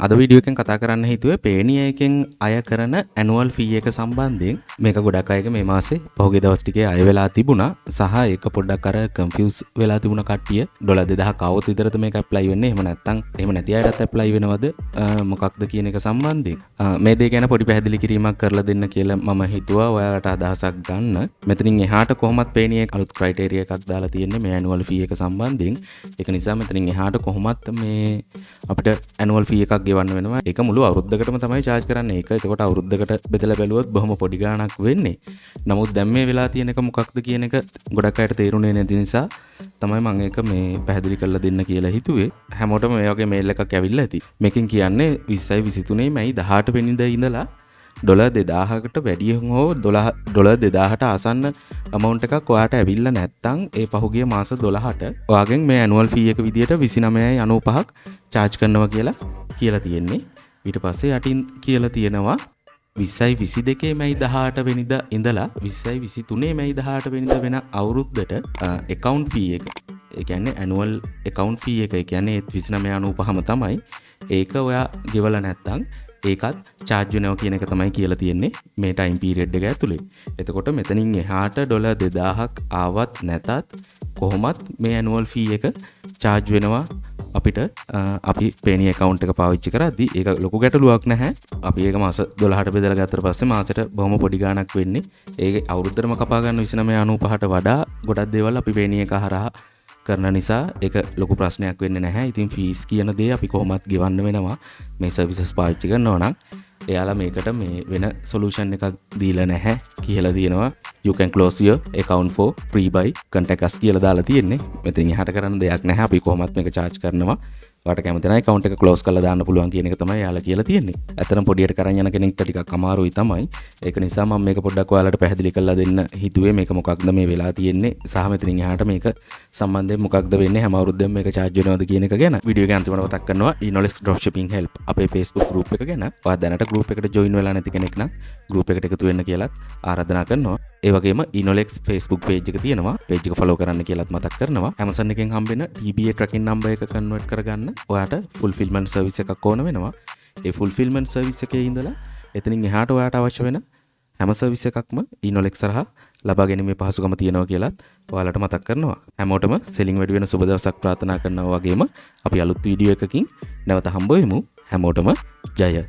අද වීඩියෝ එකෙන් කතා කරන්න හිතුවේ Payoneer එකෙන් අය කරන annual fee එක සම්බන්ධයෙන්. මේක ගොඩක් අයගේ මේ මාසේ පහුගිය දවස් ටිකේ අය වෙලා තිබුණා. සහ ඒක පොඩ්ඩක් අර confuse වෙලා තිබුණ කට්ටිය $2000ක් આવොත් විතරද මේක apply වෙන්නේ. එහෙම නැත්නම් එහෙම නැති අයටත් apply වෙනවද මොකක්ද කියන එක සම්බන්ධයෙන් මේ දෙක ගැන පොඩි පැහැදිලි කිරීමක් කරලා දෙන්න කියලා මම හිතුවා. ඔයාලට අදහසක් ගන්න. මෙතනින් එහාට කොහොමත් Payoneer එක අලුත් criteria එකක් දාලා තියෙන්නේ මේ annual fee එක සම්බන්ධයෙන්. ඒක නිසා මෙතනින් එහාට කොහොමත් මේ අපිට annual fee එකක් ගෙවන්න වෙනවා. ඒක මුළු අවුරුද්දකටම තමයි charge කරන්නේ. ඒක එතකොට අවුරුද්දකට බෙදලා බැලුවොත් බොහොම පොඩි ගාණක් වෙන්නේ. නමුත් දැන් මේ වෙලා තියෙන එක මොකක්ද කියන එක ගොඩක් අයට තේරුනේ නැති නිසා තමයි මම ඒක මේ පැහැදිලි කරලා දෙන්න කියලා හිතුවේ. හැමෝටම මේ වගේ මේල් එකක් ඇවිල්ලා ඇති. මේකෙන් කියන්නේ 2023 මැයි 18 වෙනිදා ඉඳලා $2000කට වැඩිය හෝ $2000ට ආසන්න amount එකක් ඔයාට ඇවිල්ලා නැත්නම් ඒ පහුගිය මාස 12ට ඔයාගෙන් මේ annual fee එක විදියට 29.95ක් charge කරනවා කියලා තියෙන්නේ. ඊට පස්සේ යටින් කියලා තියෙනවා 2022 මැයි 18 වෙනිදා ඉඳලා 2023 මැයි 18 වෙනිදා වෙන අවුරුද්දට account fee එක. ඒ කියන්නේ annual account fee එක. ඒ කියන්නේ 29.95ම තමයි. ඒක ඔයා ගෙවලා නැත්නම් ඒකත් charge වෙනවා කියන එක තමයි කියලා තියෙන්නේ මේ time period එක ඇතුලේ. එතකොට මෙතනින් එහාට $2000ක් ආවත් නැතත් කොහොමත් මේ annual fee එක charge වෙනවා අපිට අපි Payoneer account එක පාවිච්චි කරද්දී. ඒක ලොකු ගැටලුවක් නැහැ. අපි ඒක මාස 12ට බෙදලා ගත්තට පස්සේ මාසෙට බොහොම පොඩි ගාණක් වෙන්නේ. ඒක අවුරුද්දටම කපා ගන්න 29.95ට වඩා ගොඩක් දේවල් අපි Payoneer එක හරහා කරන නිසා ඒක ලොකු ප්‍රශ්නයක් වෙන්නේ නැහැ. ඉතින් fees කියන දේ අපි කොහොමත් ගෙවන්න වෙනවා මේ services පාවිච්චි කරනවා නම්. එයාලා මේකට මේ වෙන solution එකක් දීලා නැහැ කියලා තියෙනවා. You can close your account for free by contact us කියලා දාලා තියෙන්නේ. මෙතනින් එහාට කරන්න දෙයක් නැහැ. අපි කොහොමත් මේක charge කරනවා. ඔයාට කැමති නම් account එක close කරලා දාන්න පුළුවන් කියන එක තමයි යාලා කියලා තියෙන්නේ. ඇත්තටම පොඩියට කරන් යන කෙනෙක්ට ටිකක් අමාරුයි තමයි. ඒක නිසා මම මේක පොඩ්ඩක් ඔයාලට පැහැදිලි කරලා දෙන්න හිතුවේ. මේක මොකක්ද මේ වෙලා තියෙන්නේ සහ මෙතනින් එහාට මේක සම්බන්ධයෙන් මොකක්ද වෙන්නේ හැම අවුරුද්දෙම මේක charge වෙනවද කියන එක ගැන වීඩියෝ එක අන්තිමට මතක් කරනවා. Enolex Dropshipping help අපේ Facebook group එක ගැන. ඔයා දැනට group එකට join වෙලා නැති කෙනෙක් නම් group එකට එකතු වෙන්න කියලාත් ආරාධනා කරනවා. ඒ වගේම Enolex Facebook page එක තියෙනවා. page එක follow කරන්න කියලාත් මතක් කරනවා. Amazon එකෙන් හම්බෙන TBA tracking number එක convert කරගන්න ඔයාට fulfillment service එකක් ඕන වෙනවා. ඒ fulfillment service එකේ ඉඳලා එතනින් එහාට ඔයාට අවශ්‍ය වෙන හැම service එකක්ම Enolex හරහා ලබා ගැනීමේ පහසුකම තියෙනවා කියලාත් ඔයාලට මතක් කරනවා. හැමෝටම selling වැඩි වෙන සුබ දවසක් ප්‍රාර්ථනා කරනවා වගේම අපි අලුත් වීඩියෝ එකකින් නැවත හම්බ වෙමු. හැමෝටම ජය.